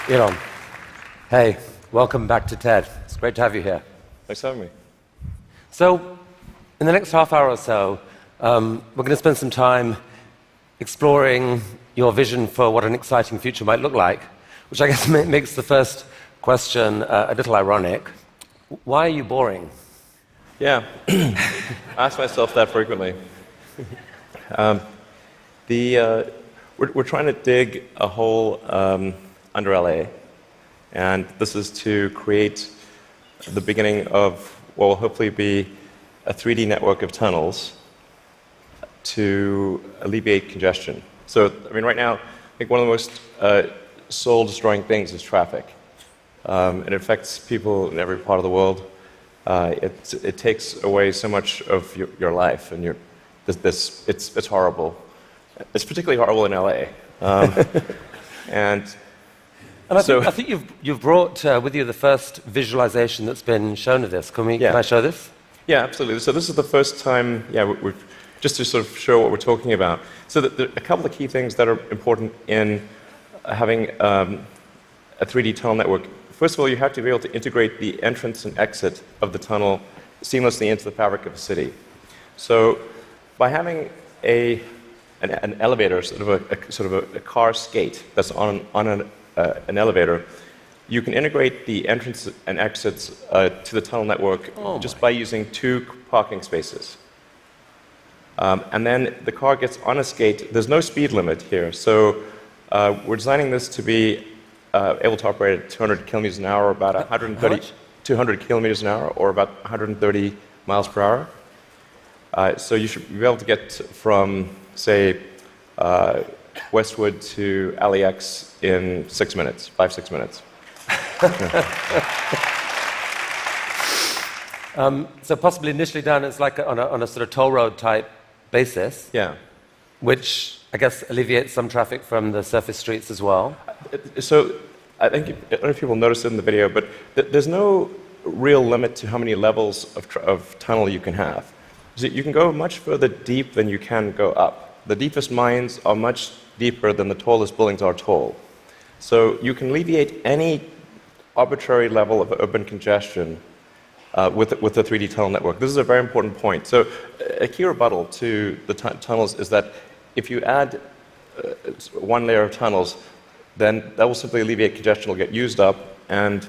Elon, hey, welcome back to TED. It's great to have you here. Thanks for having me. So, in the next half hour or so, we're going to spend some time exploring your vision for what an exciting future might look like, which I guess makes the first question a little ironic. Why are you boring? Yeah, I ask myself that frequently. We're trying to dig a hole under LA, and this is to create the beginning of what will hopefully be a 3D network of tunnels to alleviate congestion. So, I mean, right now, I think one of the most soul-destroying things is traffic. It affects people in every part of the world. It takes away so much of your life, and it's horrible. It's particularly horrible in LA. And I think you've brought with you the first visualization that's been shown of this. Can I show this? Yeah, absolutely. So this is the first time, just to sort of show what we're talking about. So there are a couple of key things that are important in having a 3D tunnel network. First of all, you have to be able to integrate the entrance and exit of the tunnel seamlessly into the fabric of a city. So by having an elevator, sort of a car skate that's on an elevator, you can integrate the entrance and exits to the tunnel network just by using 2 parking spaces. And then the car gets on a skate. There's no speed limit here, so we're designing this to be able to operate at 200 kilometers an hour, about 200 kilometers an hour, or about 130 miles per hour. So you should be able to get from, say, Westwood to LAX in 6 minutes, 5-6 minutes. So possibly initially done as like on a sort of toll road type basis. Yeah. Which I guess alleviates some traffic from the surface streets as well. So I think, I don't know if people noticed it in the video, but there's no real limit to how many levels of tunnel you can have. So you can go much further deep than you can go up. The deepest mines are much deeper than the tallest buildings are tall. So you can alleviate any arbitrary level of urban congestion with the 3D tunnel network. This is a very important point. So a key rebuttal to the tunnels is that if you add one layer of tunnels, then that will simply alleviate congestion. It'll get used up, and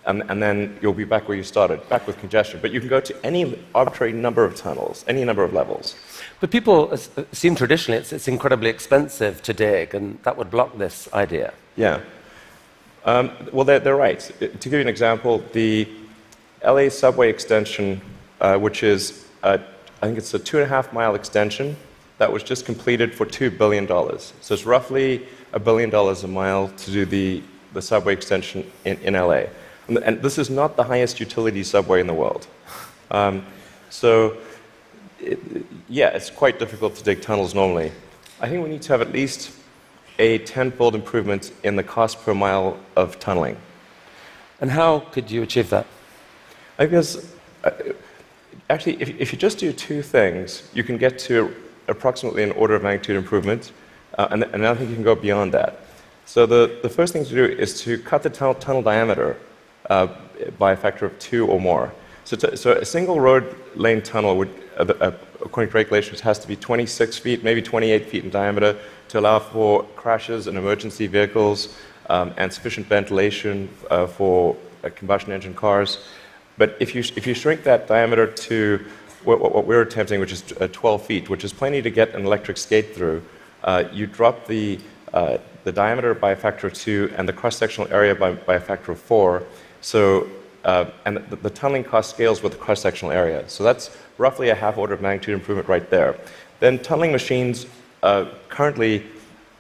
then you'll be back where you started, back with congestion. But you can go to any arbitrary number of tunnels, any number of levels. But people assume traditionally it's incredibly expensive to dig, and that would block this idea. Yeah. Well, they're right. To give you an example, the LA subway extension, which is, I think it's a 2.5-mile extension, that was just completed for $2 billion. So it's roughly $1 billion a mile to do the subway extension in LA. And this is not the highest utility subway in the world. It's quite difficult to dig tunnels normally. I think we need to have at least a 10-fold improvement in the cost per mile of tunneling. And how could you achieve that? I guess, actually, if you just do 2 things, you can get to approximately an order of magnitude improvement, and I think you can go beyond that. So the first thing to do is to cut the tunnel diameter by a factor of 2 or more. So a single road lane tunnel would, according to regulations, has to be 26 feet, maybe 28 feet in diameter to allow for crashes and emergency vehicles and sufficient ventilation for combustion engine cars. But if you shrink that diameter to what we're attempting, which is 12 feet, which is plenty to get an electric skate through, you drop the diameter by a factor of 2 and the cross-sectional area by a factor of 4. So, and the tunneling cost scales with the cross-sectional area. So that's roughly a half order of magnitude improvement right there. Then tunneling machines currently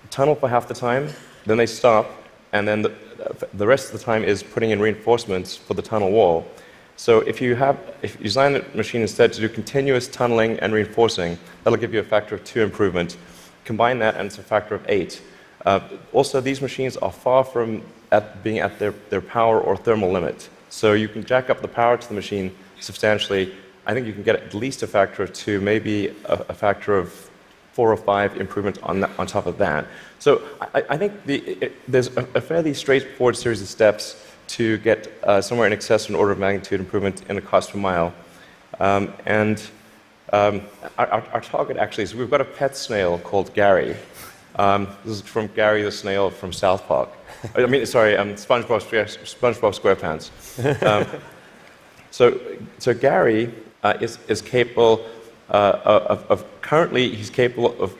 tunnel for half the time, then they stop, and then the rest of the time is putting in reinforcements for the tunnel wall. So if you design the machine instead to do continuous tunneling and reinforcing, that'll give you a factor of 2 improvement. Combine that and it's a factor of 8. Also, these machines are far from being at their power or thermal limit. So you can jack up the power to the machine substantially. I think you can get at least a factor of 2, maybe a factor of 4 or 5 improvements on top of that. So I think there's a fairly straightforward series of steps to get somewhere in excess of an order of magnitude improvement in the cost per mile. Our target actually is we've got a pet snail called Gary. This is from Gary the snail from South Park. I mean, sorry, SpongeBob SquarePants. So Gary is capable currently he's capable of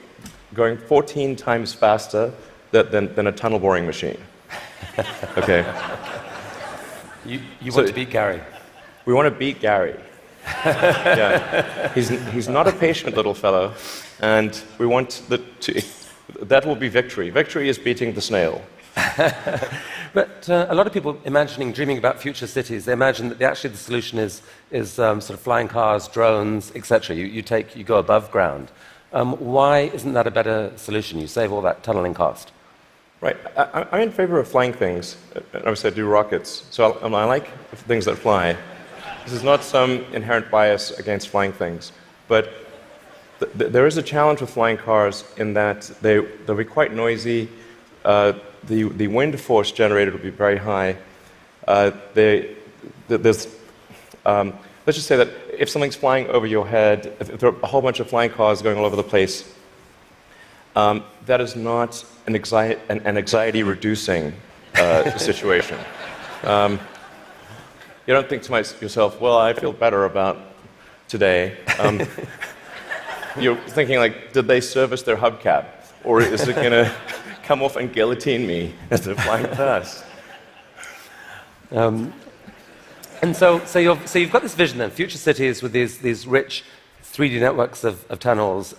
going 14 times faster than a tunnel boring machine. Okay. You want to beat Gary? We want to beat Gary. Yeah. He's not a patient little fellow, and we want that will be victory. Victory is beating the snail. But a lot of people dreaming about future cities, they imagine that actually the solution is sort of flying cars, drones, etc. You go above ground. Why isn't that a better solution? You save all that tunneling cost. Right. I'm in favor of flying things. Obviously, I do rockets, so I like things that fly. This is not some inherent bias against flying things, but there is a challenge with flying cars in that they'll be quite noisy. The wind force generated will be very high. Let's just say that if something's flying over your head, if there are a whole bunch of flying cars going all over the place, that is not an anxiety-reducing situation. You don't think to yourself, well, I feel better about today. You're thinking, like, did they service their hubcap? Or is it going to come off and guillotine me as they're flying past? And so you've got this vision then, future cities with these rich 3D networks of tunnels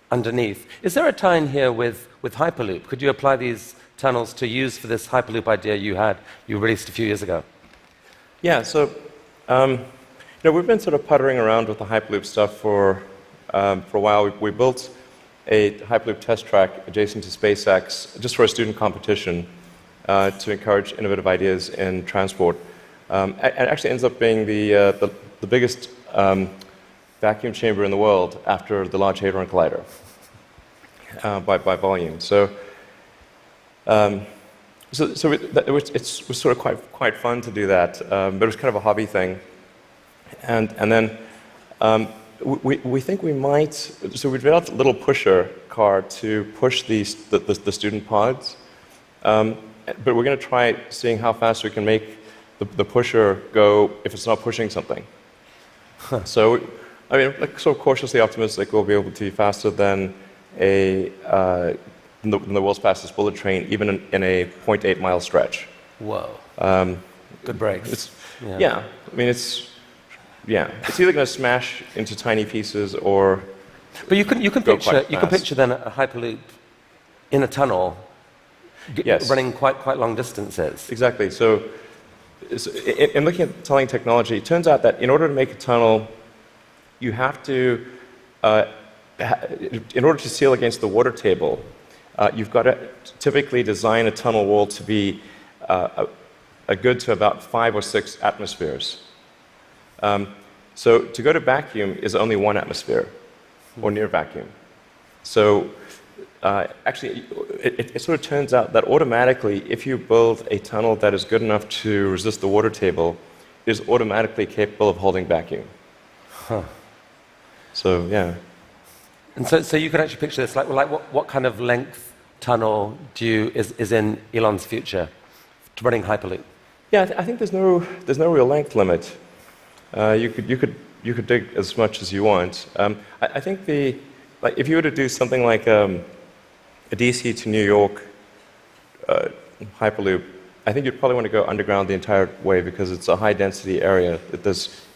underneath. Is there a tie-in here with Hyperloop? Could you apply these tunnels to use for this Hyperloop idea you released a few years ago? Yeah, so we've been sort of puttering around with the Hyperloop stuff for a while. We built a Hyperloop test track adjacent to SpaceX just for a student competition to encourage innovative ideas in transport. It actually ends up being the biggest vacuum chamber in the world after the Large Hadron Collider by volume. It was sort of quite fun to do that, but it was kind of a hobby thing. And then we think we might. So we developed a little pusher car to push the student pods, but we're going to try seeing how fast we can make the pusher go if it's not pushing something. Huh. So, I mean, like, sort of cautiously optimistic we'll be able to be faster than the world's fastest bullet train, even in a 0.8-mile stretch. Whoa. Good brakes. Yeah. I mean, it's either going to smash into tiny pieces or. But you can picture then a Hyperloop in a tunnel, yes, running quite long distances. Exactly. So in looking at tunneling technology, it turns out that in order to make a tunnel, you have to, in order to seal against the water table, you've got to typically design a tunnel wall to be a good to about 5 or 6 atmospheres. So to go to vacuum is only 1 atmosphere, or near vacuum. So actually, it sort of turns out that automatically, if you build a tunnel that is good enough to resist the water table, it is automatically capable of holding vacuum. Huh. So, yeah. And so you can actually picture this, like what kind of length tunnel is in Elon's future to running Hyperloop? Yeah, I think there's no real length limit. You could dig as much as you want. I think if you were to do something like a DC to New York Hyperloop, I think you'd probably want to go underground the entire way because it's a high density area.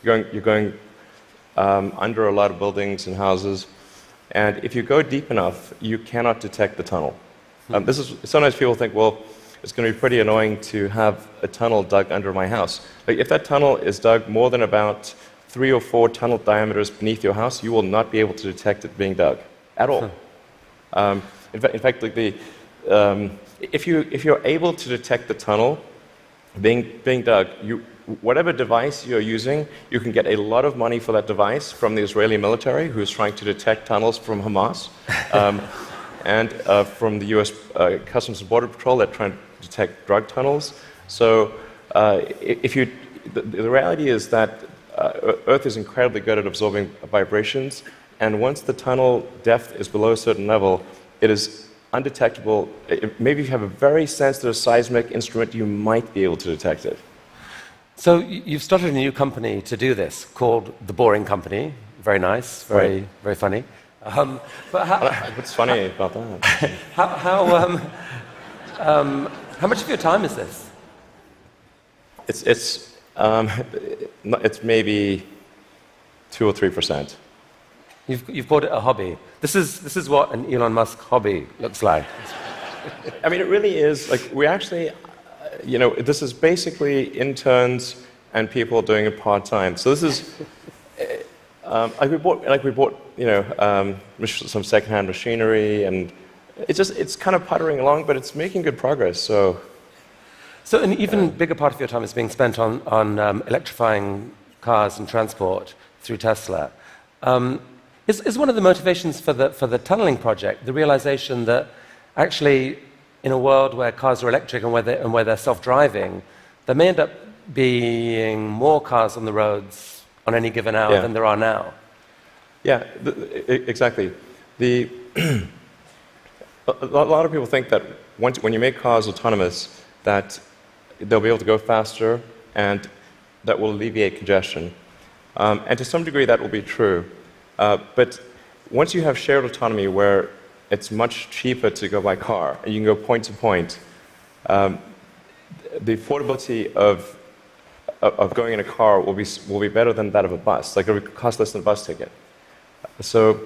You're going under a lot of buildings and houses, and if you go deep enough, you cannot detect the tunnel. Sometimes people think, well, it's going to be pretty annoying to have a tunnel dug under my house. Like, if that tunnel is dug more than about 3 or 4 tunnel diameters beneath your house, you will not be able to detect it being dug at all. In fact, like if you're able to detect the tunnel being dug, whatever device you're using, you can get a lot of money for that device from the Israeli military, who's trying to detect tunnels from Hamas, and from the US Customs and Border Patrol that trying to detect drug tunnels. So the reality is that Earth is incredibly good at absorbing vibrations, and once the tunnel depth is below a certain level, it is undetectable. Maybe if you have a very sensitive seismic instrument, you might be able to detect it. So you've started a new company to do this called The Boring Company. Very nice, very funny. But what's funny about that? How much of your time is this? It's maybe 2 or 3%. You've called it a hobby. This is what an Elon Musk hobby looks like. I mean, it really is. Like, we actually, this is basically interns and people doing it part-time. So this is, we bought, some second-hand machinery, and it's kind of puttering along, but it's making good progress. So an even bigger part of your time is being spent on electrifying cars and transport through Tesla. Is one of the motivations for the tunneling project the realization that actually, in a world where cars are electric and where they're self-driving, there may end up being more cars on the roads on any given hour than there are now? Yeah, exactly. A lot of people think that when you make cars autonomous, that they'll be able to go faster and that will alleviate congestion. And to some degree, that will be true. But once you have shared autonomy where it's much cheaper to go by car, and you can go point to point, the affordability of going in a car will be better than that of a bus. Like, it will cost less than a bus ticket. So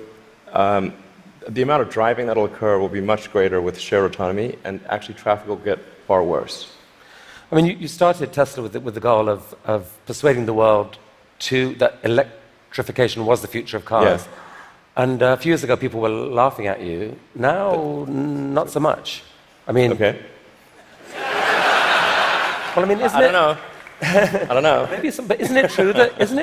the amount of driving that will occur will be much greater with shared autonomy, and actually traffic will get far worse. I mean, you started Tesla with the goal of persuading the world that electrification was the future of cars. Yeah. And a few years ago, people were laughing at you. Now, not so much. I mean... Okay. Well, I mean, I don't know. I don't know. Maybe but isn't it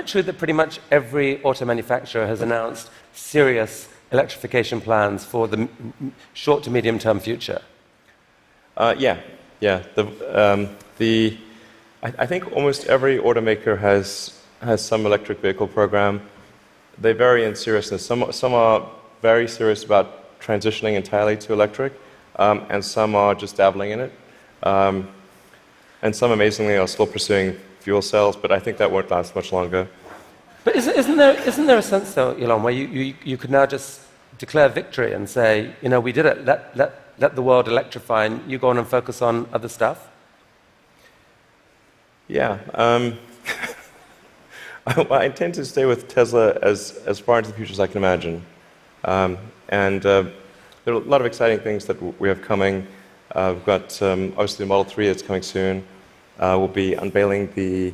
true that pretty much every auto manufacturer has announced serious electrification plans for the short to medium term future? Yeah. I think almost every automaker has some electric vehicle program. They vary in seriousness. Some are very serious about transitioning entirely to electric, and some are just dabbling in it. And some, amazingly, are still pursuing fuel cells, but I think that won't last much longer. But isn't there a sense, though, Elon, where you could now just declare victory and say, we did it, let the world electrify, and you go on and focus on other stuff? Yeah. I intend to stay with Tesla as far into the future as I can imagine. And there are a lot of exciting things that we have coming. We've got, obviously, the Model 3 that's coming soon. We'll be unveiling the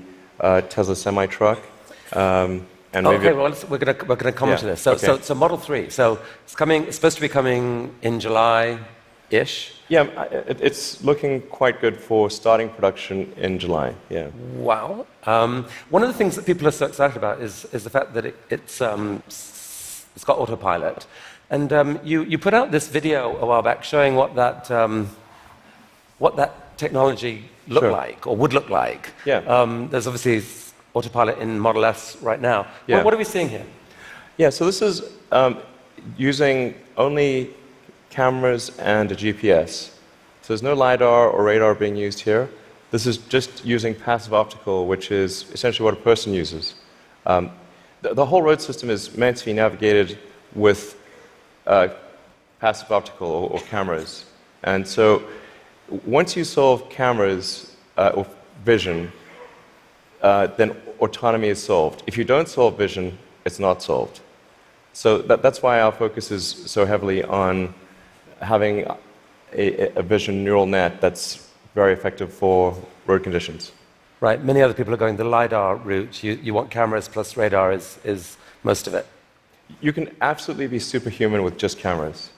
Tesla semi-truck. And okay, well, we're going to come to this. So Model 3. So it's supposed to be coming in July-ish. Yeah, it's looking quite good for starting production in July. Yeah. Wow. One of the things that people are so excited about is the fact that it's got autopilot. And you put out this video a while back showing what that technology looked like, or would look like. Yeah. There's obviously autopilot in Model S right now. Yeah. What are we seeing here? Yeah, so this is using only cameras and a GPS. So there's no LiDAR or radar being used here. This is just using passive optical, which is essentially what a person uses. The whole road system is meant to be navigated with passive optical or cameras. And so once you solve cameras or vision, then autonomy is solved. If you don't solve vision, it's not solved. So that's why our focus is so heavily on having a vision neural net that's very effective for road conditions. Right. Many other people are going the LiDAR route. You want cameras plus radar is most of it. You can absolutely be superhuman with just cameras.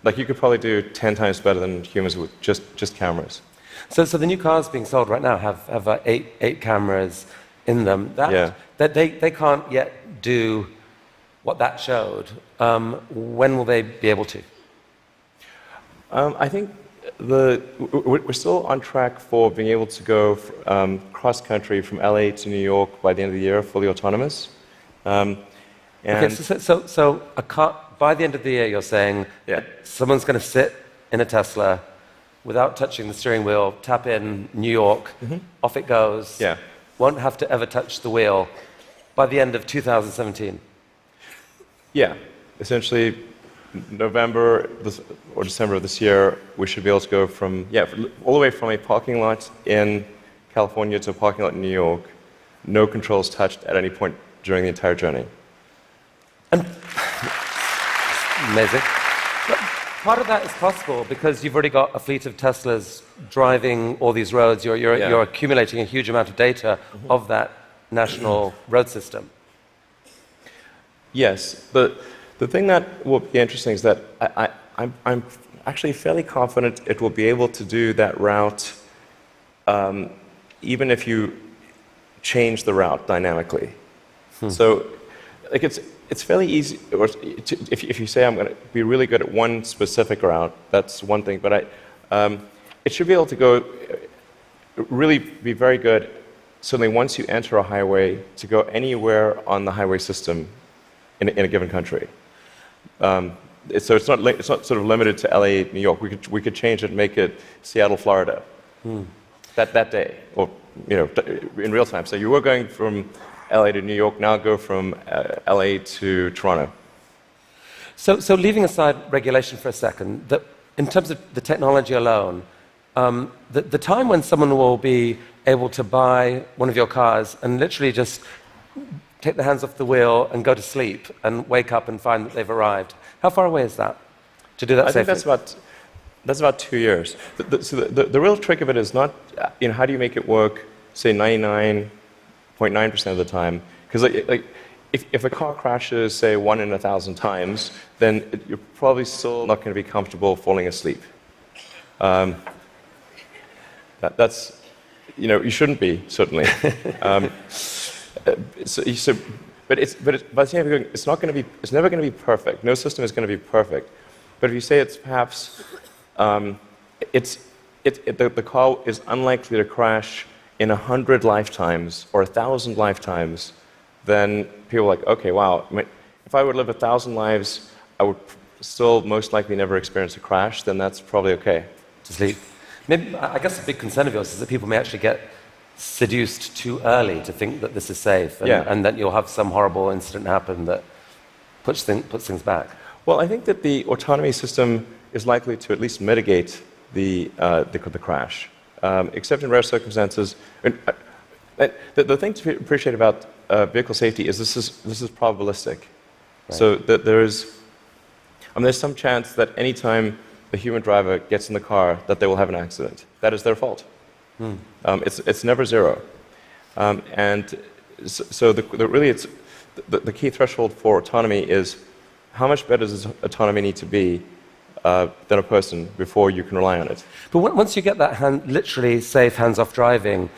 Like, you could probably do 10 times better than humans with just cameras. So the new cars being sold right now have eight cameras in them. That they can't yet do what that showed. When will they be able to? I think we're still on track for being able to go cross-country from LA to New York by the end of the year, fully autonomous. Okay, so a car, by the end of the year, you're saying someone's going to sit in a Tesla without touching the steering wheel, tap in New York, off it goes, won't have to ever touch the wheel by the end of 2017. Yeah, essentially November or December of this year, we should be able to go from, all the way from a parking lot in California to a parking lot in New York, no controls touched at any point during the entire journey. And amazing. But part of that is possible because you've already got a fleet of Teslas driving all these roads. You're accumulating a huge amount of data of that national road system. Yes, the thing that will be interesting is that I'm actually fairly confident it will be able to do that route even if you change the route dynamically. So, like it's fairly easy. Or if you say I'm going to be really good at one specific route, that's one thing. But it should be able to go really be very good. Certainly, once you enter a highway, to go anywhere on the highway system in a given country. So it's not sort of limited to LA, New York. We could change it and make it Seattle, Florida, that day, or in real time. So you were going from LA to New York, now go from LA to Toronto. So leaving aside regulation for a second, in terms of the technology alone, the time when someone will be able to buy one of your cars and literally just take their hands off the wheel and go to sleep and wake up and find that they've arrived, how far away is that to do that safely? I think that's about 2 years. So the real trick of it is not, how do you make it work, say 99.9% of the time? Because if a car crashes, say 1 in 1,000 times, then you're probably still not going to be comfortable falling asleep. That's, you shouldn't be, certainly. But by the same time, it's never going to be perfect. No system is going to be perfect. But if you say it's perhaps, the car is unlikely to crash in 100 lifetimes or 1,000 lifetimes, then people are like, okay, wow, if I would live 1,000 lives, I would still most likely never experience a crash, then that's probably okay. To sleep. Maybe, I guess a big concern of yours is that people may actually get seduced too early to think that this is safe, and that you'll have some horrible incident happen that puts things back. Well, I think that the autonomy system is likely to at least mitigate the crash, except in rare circumstances. The thing to appreciate about vehicle safety is this is probabilistic. Right. So that there's some chance that any time the human driver gets in the car that they will have an accident. That is their fault. It's never zero. And so the key threshold for autonomy is how much better does autonomy need to be than a person before you can rely on it. But once you get that literally safe hands-off driving,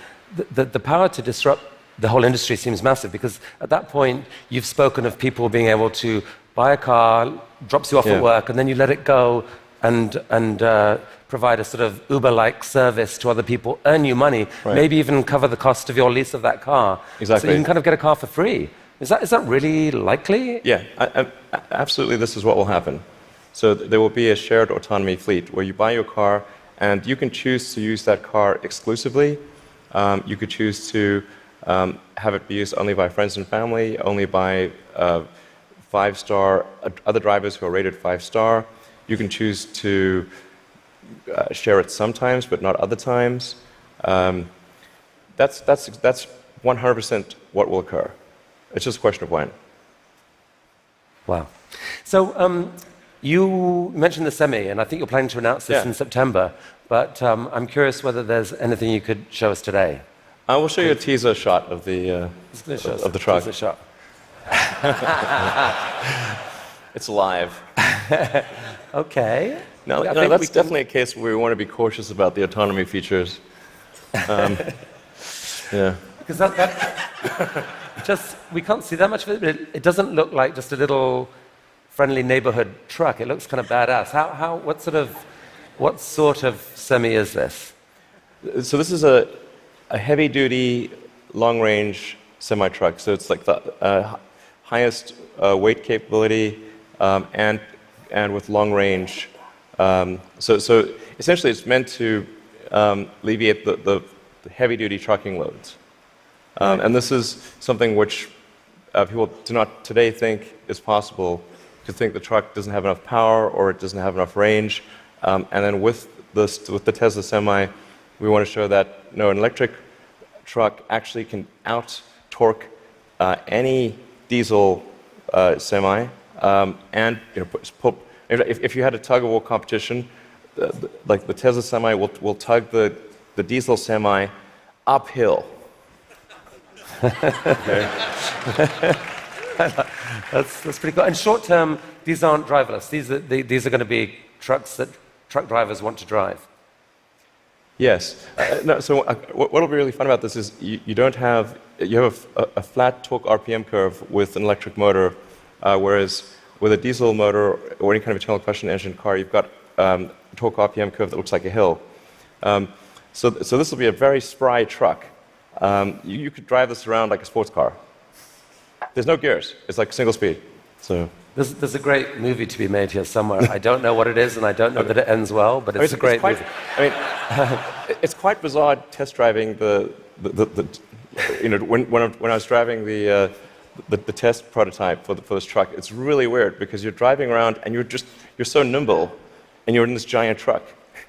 the power to disrupt the whole industry seems massive, because at that point you've spoken of people being able to buy a car, drops you off at work, and then you let it go and provide a sort of Uber-like service to other people, earn you money, maybe even cover the cost of your lease of that car. Exactly. So you can kind of get a car for free. Is that really likely? Yeah, absolutely. This is what will happen. So there will be a shared autonomy fleet where you buy your car and you can choose to use that car exclusively. You could choose to have it be used only by friends and family, only by 5-star other drivers who are rated 5-star. You can choose to share it sometimes, but not other times. That's 100% what will occur. It's just a question of when. Wow. So you mentioned the Semi, and I think you're planning to announce this in September. But I'm curious whether there's anything you could show us today. I will show you a teaser shot of the truck. Teaser shot. It's live. Okay. No, I no, think that's definitely a case where we want to be cautious about the autonomy features. Yeah. Because that just, we can't see that much of it, but it doesn't look like just a little friendly neighborhood truck. It looks kind of badass. What sort of semi is this? So this is a heavy-duty, long-range semi-truck. So it's like the highest weight capability and with long range. So essentially, it's meant to alleviate the heavy-duty trucking loads. And this is something which people do not today think is possible, to think the truck doesn't have enough power or it doesn't have enough range. And then with the Tesla Semi, we want to show that an electric truck actually can out-torque any diesel semi. And if you had a tug-of-war competition, like the Tesla Semi will tug the diesel semi uphill. Okay. That's pretty cool. And short term, these aren't driverless. These are going to be trucks that truck drivers want to drive. Yes. No, so what will be really fun about this is you have a flat torque RPM curve with an electric motor, whereas with a diesel motor or any kind of internal combustion engine car, you've got a torque RPM curve that looks like a hill. So this will be a very spry truck. You could drive this around like a sports car. There's no gears. It's like single speed. So there's a great movie to be made here somewhere. I don't know what it is, and I don't know that it ends well, but it's a great movie. It's quite bizarre test driving when I was driving the test prototype for this truck. It's really weird because you're driving around and you're so nimble, and you're in this giant truck.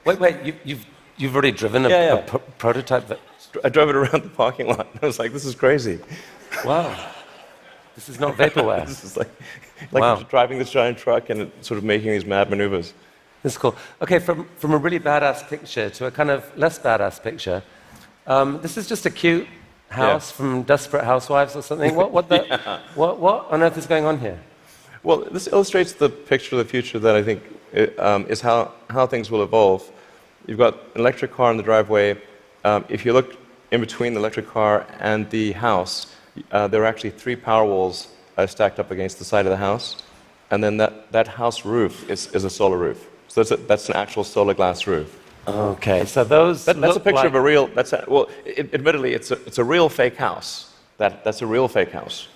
Wait, you've already driven a prototype that... I drove it around the parking lot. I was like, this is crazy. Wow. This is not vaporware. This is like wow. Driving this giant truck and sort of making these mad maneuvers. This is cool. Okay, from a really badass picture to a kind of less badass picture. This is just a cute house from Desperate Housewives or something. What on earth is going on here? Well, this illustrates the picture of the future that I think is how things will evolve. You've got an electric car in the driveway. If you look in between the electric car and the house, there are actually 3 power walls stacked up against the side of the house. And then that house roof is a solar roof. So that's an actual solar glass roof. Okay, so that's a picture of a real. Admittedly, it's a real fake house. That's a real fake house.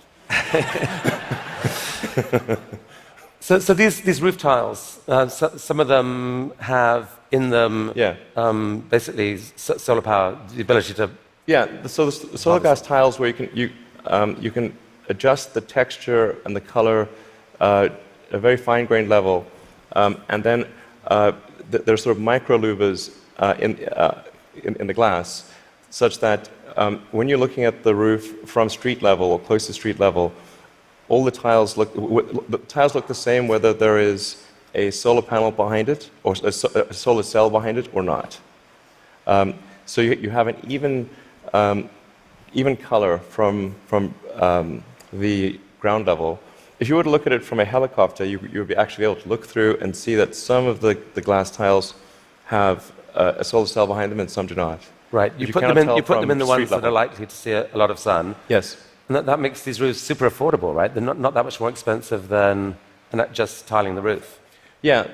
So these roof tiles, some of them have in them basically solar power, the ability to. Yeah, so the solar glass tiles where you can adjust the texture and the color at a very fine-grained level, and then there's sort of micro louvers in the glass, such that when you're looking at the roof from street level or close to street level, all the tiles look the same whether there is a solar panel behind it or a solar cell behind it or not. So you have an even color from the ground level. If you were to look at it from a helicopter, you would be actually able to look through and see that some of the glass tiles have a solar cell behind them and some do not. Right. You put them in the ones that are likely to see a lot of sun. Yes. And that makes these roofs super affordable, right? They're not that much more expensive than just tiling the roof. Yeah.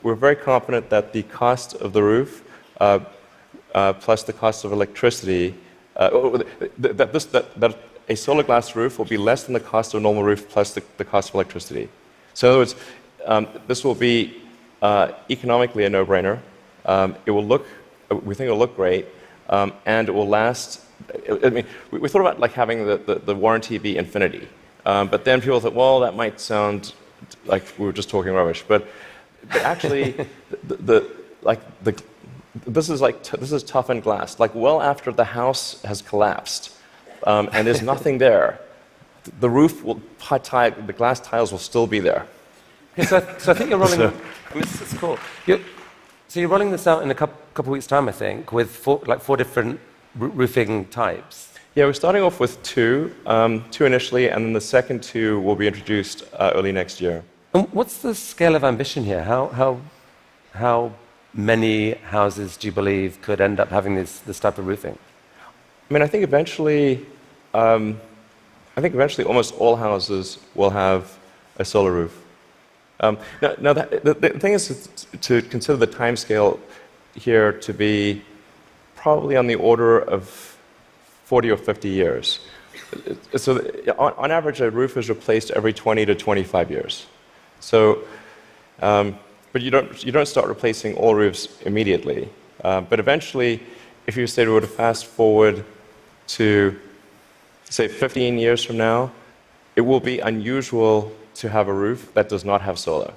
We're very confident that the cost of the roof plus the cost of electricity, that a solar glass roof will be less than the cost of a normal roof plus the cost of electricity. So in other words, this will be economically a no-brainer. We think it will look great, and it will last. I mean, we thought about like having the warranty be infinity, but then people thought, well, that might sound like we were just talking rubbish. But actually, this is toughened glass. Like well after the house has collapsed, and there's nothing there, the roof the glass tiles will still be there. Okay, so I think you're rolling. This is cool. So you're rolling this out in a couple weeks' time, I think, with four different roofing types. Yeah, we're starting off with two initially, and then the second 2 will be introduced early next year. And what's the scale of ambition here? How many houses do you believe could end up having this type of roofing? I mean, I think eventually almost all houses will have a solar roof. Now the thing is to consider the time scale here to be probably on the order of 40 or 50 years. So on average, a roof is replaced every 20 to 25 years. So, but you don't start replacing all roofs immediately. But eventually, if you say we were to fast forward to, say, 15 years from now, it will be unusual to have a roof that does not have solar.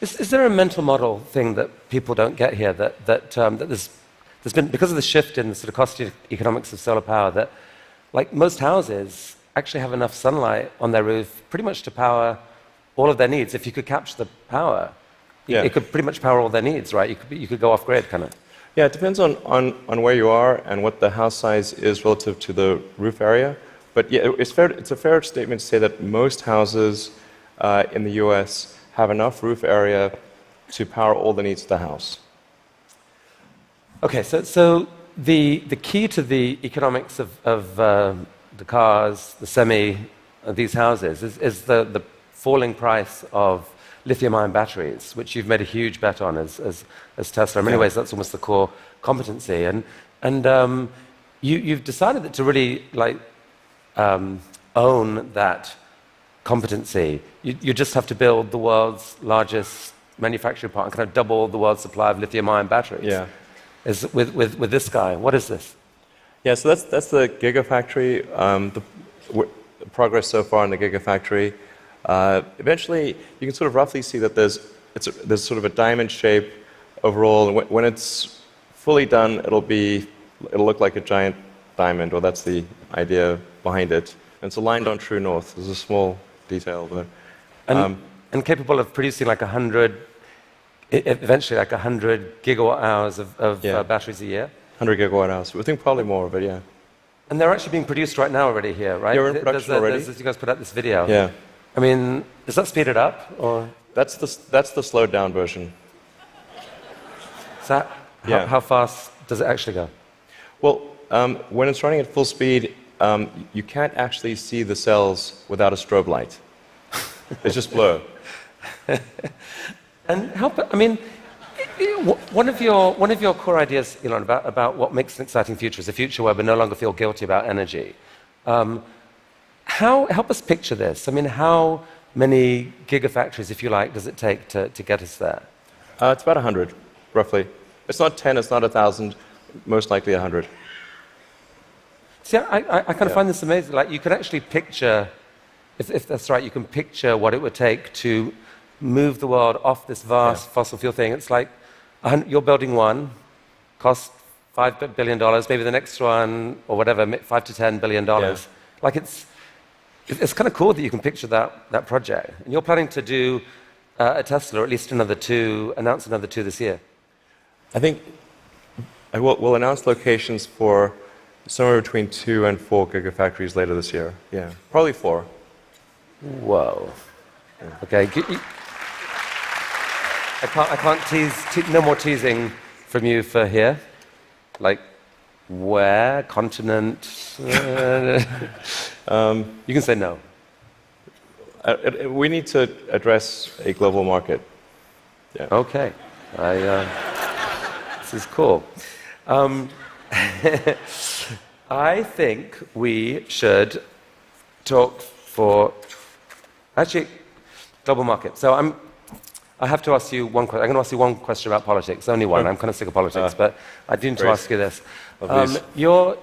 Is there a mental model thing that people don't get here that there's been, because of the shift in the sort of cost economics of solar power, that like most houses actually have enough sunlight on their roof pretty much to power all of their needs. If you could capture the power, it could pretty much power all their needs, right? You could go off grid, kind of. Yeah, it depends on where you are and what the house size is relative to the roof area. But yeah, it's a fair statement to say that most houses in the US have enough roof area to power all the needs of the house. Okay, so the key to the economics of the cars, the these houses, is the falling price of lithium-ion batteries, which you've made a huge bet on as Tesla. In many ways, that's almost the core competency. And you've decided that to really own that competency, you just have to build the world's largest manufacturing plant and kind of double the world's supply of lithium-ion batteries. Yeah. With this guy. What is this? Yeah, so that's the Gigafactory. The progress so far in the Gigafactory. Eventually, you can sort of roughly see that there's sort of a diamond shape overall, and when it's fully done, it'll look like a giant diamond, or that's the idea behind it. And it's aligned on true north. There's a small detail there. And capable of producing eventually 100 gigawatt hours of batteries a year? 100 gigawatt hours. We think probably more, but yeah. And they're actually being produced right now already here, right? Yeah, we're in production already. You guys put out this video. Yeah. I mean, does that speed it up, or? That's the slowed down version. So how fast does it actually go? Well, when it's running at full speed, you can't actually see the cells without a strobe light. It's just blur. And one of your core ideas, Elon, about what makes an exciting future is a future where we no longer feel guilty about energy. Help us picture this. I mean, how many gigafactories, if you like, does it take to get us there? It's about 100, roughly. It's not 10, it's not 1,000, most likely 100. See, I kind of find this amazing. Like, you can actually picture, if that's right, you can picture what it would take to move the world off this vast fossil fuel thing. It's like you're building one, cost $5 billion, maybe the next one, or whatever, $5 to $10 billion. Yeah. Like, it's kind of cool that you can picture that project. And you're planning to do a Tesla, or at least announce another two this year. I think we'll announce locations for somewhere between 2 and 4 gigafactories later this year. Yeah, probably 4. Whoa. Yeah. Okay. I can't tease. No more teasing from you for here. Like, where? Continent? You can say no. We need to address a global market. Yeah. Okay. This is cool. I think we should talk for global market. So I have to ask you one question. I'm going to ask you one question about politics. Only one. I'm kind of sick of politics, but I do need to ask you this. You're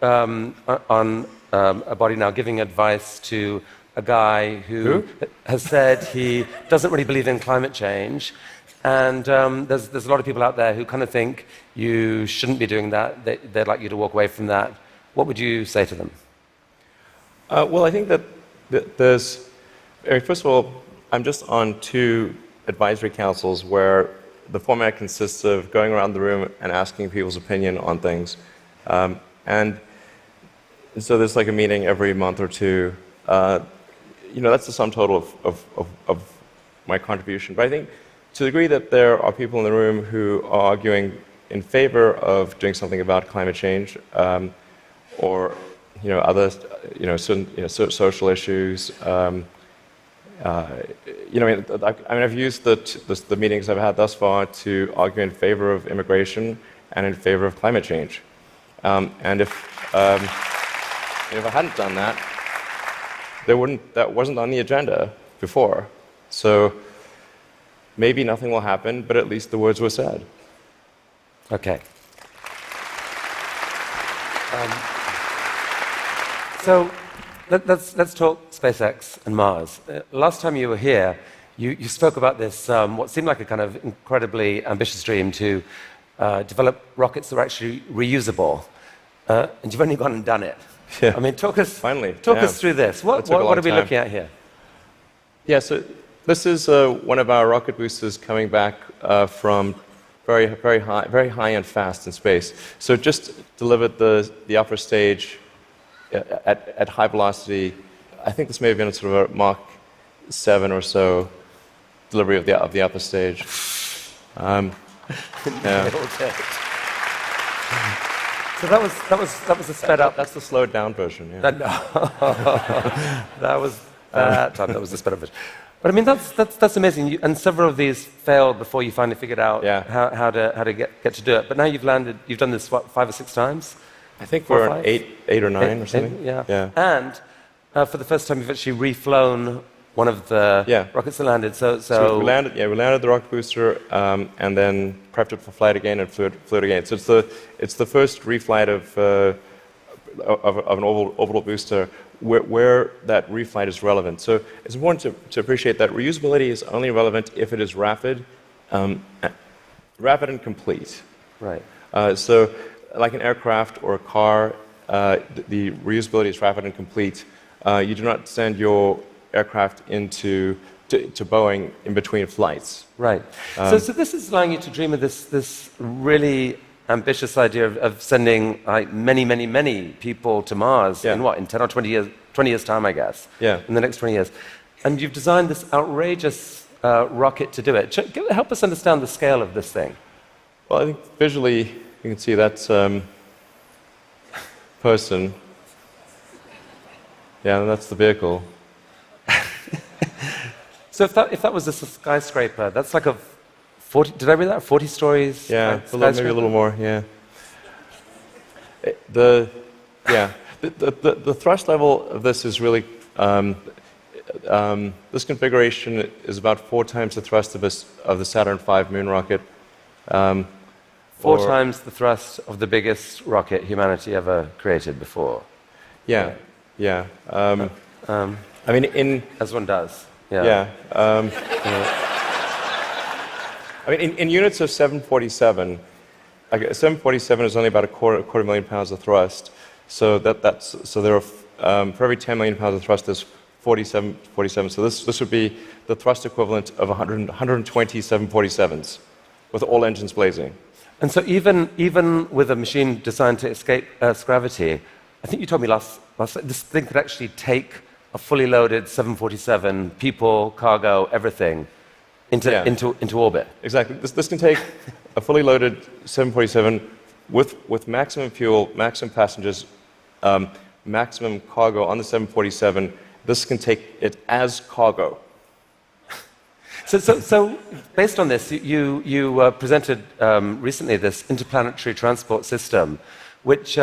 on a body now giving advice to a guy who has said he doesn't really believe in climate change. And there's a lot of people out there who kind of think you shouldn't be doing that. They'd like you to walk away from that. What would you say to them? Well, I think that first of all, I'm just on 2 advisory councils where the format consists of going around the room and asking people's opinion on things. And so there's like a meeting every month or 2. that's the sum total of my contribution. But I think to the degree that there are people in the room who are arguing in favor of doing something about climate change, or other certain social issues. I've used the meetings I've had thus far to argue in favor of immigration and in favor of climate change. And if I hadn't done that, that wasn't on the agenda before. So maybe nothing will happen, but at least the words were said. Okay. So let's talk SpaceX and Mars. Last time you were here, you spoke about this, what seemed like a kind of incredibly ambitious dream to develop rockets that are actually reusable. And you've only gone and done it. Yeah. I mean, talk us through this. What are we looking at here? Yeah, so this is one of our rocket boosters coming back from very high and fast in space. So it just delivered the upper stage at high velocity. I think this may have been sort of a Mach 7 or so delivery of the upper stage. Yeah. So that was a sped up. That's the slowed down version. Yeah. That was the sped up version. But I mean, that's amazing. And several of these failed before you finally figured out how to get to do it. But now you've landed. You've done this 5 or 6 times. I think we're on 8 or 9 or something. Yeah. And for the first time, you've actually reflown one of the rockets that landed. So we landed the rocket booster, and then prepped it for flight again and flew it again. So it's the first reflight of an orbital booster where that reflight is relevant. So it's important to appreciate that reusability is only relevant if it is rapid and complete. Right. So like an aircraft or a car, the reusability is rapid and complete. You do not send your aircraft to Boeing in between flights. Right. So this is allowing you to dream of this really ambitious idea of sending many people to Mars in 10 or 20 years time, I guess. Yeah. In the next 20 years. And you've designed this outrageous rocket to do it. Help us understand the scale of this thing. Well, I think visually you can see that's person. Yeah, and that's the vehicle. So if that was a skyscraper, that's like a 40. Did I read that? 40 stories. Yeah, maybe a little more. Yeah. The thrust level of this is really this configuration is about 4 times the thrust of the Saturn V moon rocket. 4 times the thrust of the biggest rocket humanity ever created before. Yeah. I mean, as one does. Yeah. I mean, in units of 747, 747 is only about a quarter million pounds of thrust. So there are for every 10 million pounds of thrust, there's 47. So this would be the thrust equivalent of 120 747s, with all engines blazing. And so even with a machine designed to escape Earth's gravity, I think you told me last this thing could actually take a fully loaded 747, people, cargo, everything, into orbit. Exactly. This can take a fully loaded 747 with maximum fuel, maximum passengers, maximum cargo on the 747. This can take it as cargo. So based on this, you presented recently this interplanetary transport system, which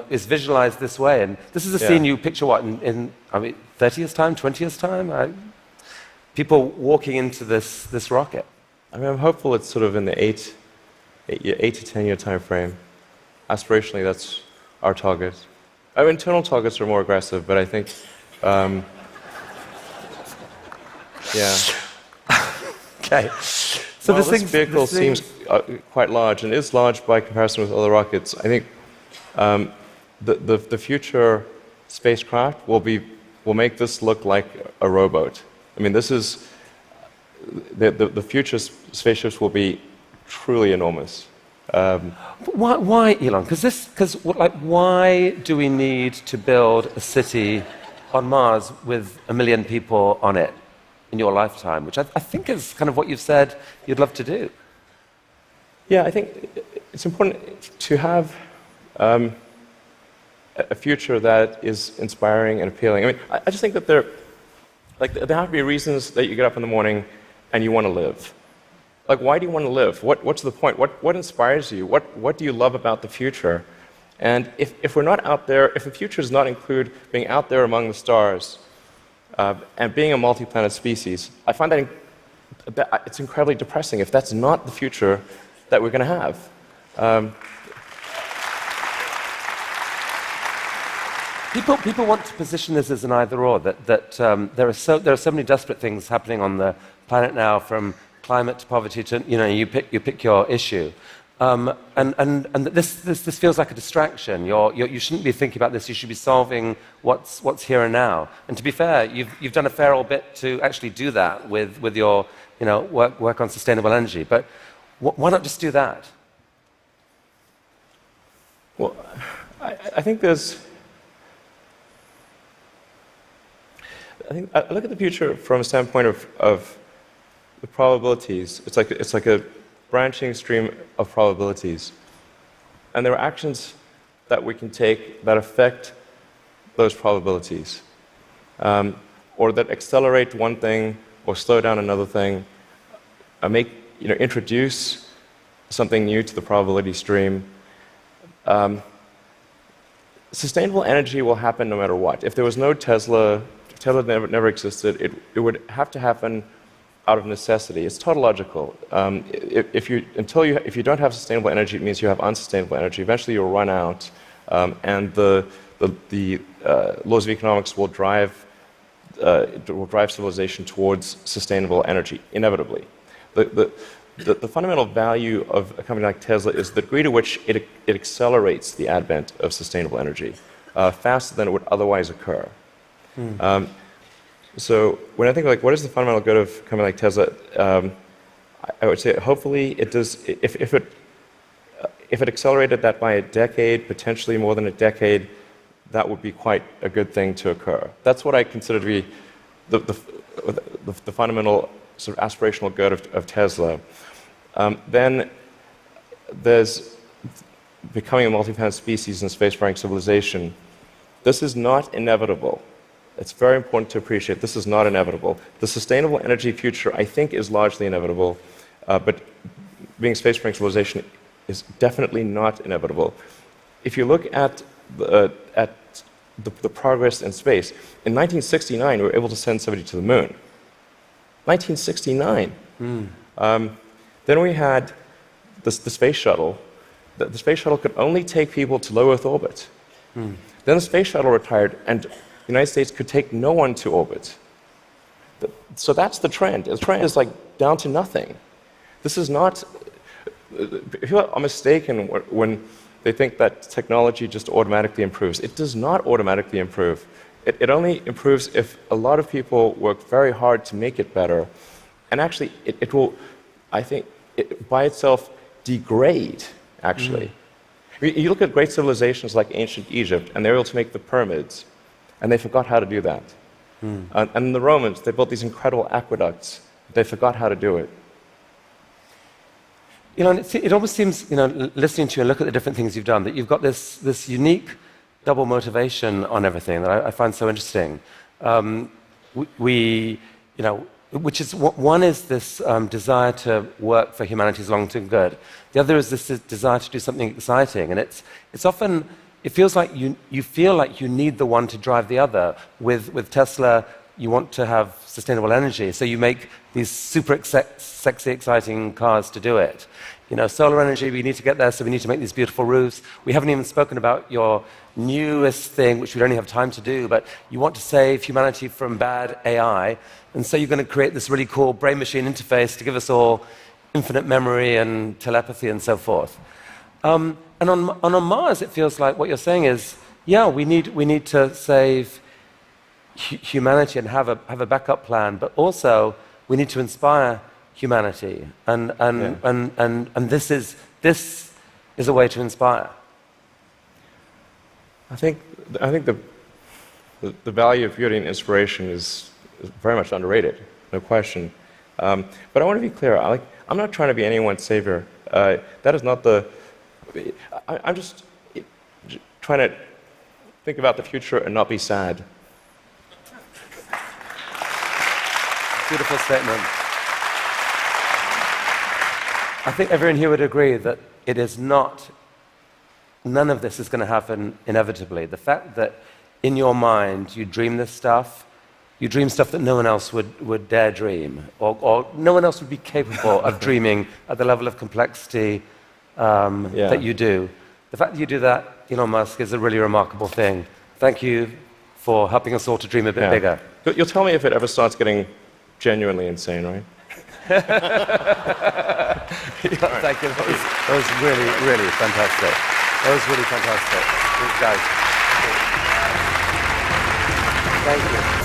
is visualized this way. And this is a scene you picture in 30 years' time, 20 years' time? People walking into this rocket. I mean, I'm hopeful it's sort of in the 8 to 10 year time frame. Aspirationally, that's our target. Our internal targets are more aggressive, but I think, Okay. So this vehicle seems quite large, and is large by comparison with other rockets. I think the future spacecraft will make this look like a rowboat. I mean, this is the future spaceships will be truly enormous. Why Elon? Because why do we need to build a city on Mars with 1 million people on it in your lifetime, which I think is kind of what you've said you'd love to do. Yeah, I think it's important to have a future that is inspiring and appealing. I mean, I just think that there have to be reasons that you get up in the morning and you want to live. Like, why do you want to live? What's the point? What inspires you? What do you love about the future? And if we're not out there, if the future does not include being out there among the stars and being a multi-planet species, I find that it's incredibly depressing if that's not the future that we're going to have. People want to position this as an either-or, that there are so many desperate things happening on the planet now, from climate to poverty to, you pick your issue. And this feels like a distraction. You shouldn't be thinking about this. You should be solving what's here and now. And to be fair, you've done a fair old bit to actually do that with your work on sustainable energy. But why not just do that? Well, I think I look at the future from a standpoint of the probabilities. It's like a branching stream of probabilities. And there are actions that we can take that affect those probabilities, or that accelerate one thing or slow down another thing, introduce something new to the probability stream. Sustainable energy will happen no matter what. If there was no Tesla, if Tesla never existed, it would have to happen out of necessity. It's tautological. If you don't have sustainable energy, it means you have unsustainable energy. Eventually, you'll run out, and the laws of economics will drive civilization towards sustainable energy inevitably. The fundamental value of a company like Tesla is the degree to which it accelerates the advent of sustainable energy faster than it would otherwise occur. So when I think what is the fundamental good of a company like Tesla, I would say hopefully it does. If it accelerated that by a decade, potentially more than a decade, that would be quite a good thing to occur. That's what I consider to be the fundamental sort of aspirational good of Tesla. Then there's becoming a multi-planet species and spacefaring civilization. This is not inevitable. It's very important to appreciate this is not inevitable. The sustainable energy future, I think, is largely inevitable, but being a spacefaring civilization is definitely not inevitable. If you look at the progress in space, in 1969 we were able to send somebody to the moon. 1969. Then we had the space shuttle. The space shuttle could only take people to low Earth orbit. Then the space shuttle retired, and the United States could take no one to orbit. So that's the trend. The trend is down to nothing. This is not. People are mistaken when they think that technology just automatically improves. It does not automatically improve. It only improves if a lot of people work very hard to make it better. And actually, it will, I think, by itself degrade, actually. You look at great civilizations like ancient Egypt, and they're able to make the pyramids, and they forgot how to do that. And the Romans, they built these incredible aqueducts. They forgot how to do it. It almost seems, listening to you and look at the different things you've done, that you've got this unique double motivation on everything that I find so interesting. Which is one is this desire to work for humanity's long-term good. The other is this desire to do something exciting, and it's often it feels like you feel like you need the one to drive the other. With Tesla, you want to have sustainable energy, so you make these super sexy, exciting cars to do it. Solar energy, we need to get there, so we need to make these beautiful roofs. We haven't even spoken about your newest thing, which we don't have time to do, but you want to save humanity from bad AI, and so you're going to create this really cool brain-machine interface to give us all infinite memory and telepathy and so forth. And on Mars, it feels like what you're saying is, yeah, we need to save humanity and have a backup plan, but also we need to inspire humanity, and this is a way to inspire. I think the value of beauty and inspiration is very much underrated, no question. But I want to be clear. I'm not trying to be anyone's savior. That is not the. I'm just trying to think about the future and not be sad. Beautiful statement. I think everyone here would agree that it is not, none of this is going to happen inevitably. The fact that in your mind you dream this stuff, you dream stuff that no one else would dare dream, or no one else would be capable of dreaming at the level of complexity that you do. The fact that you do that, Elon Musk, is a really remarkable thing. Thank you for helping us all to dream a bit bigger. You'll tell me if it ever starts getting genuinely insane, right? Thank you. That was really, really fantastic. That was really fantastic. Thanks, guys. Thank you.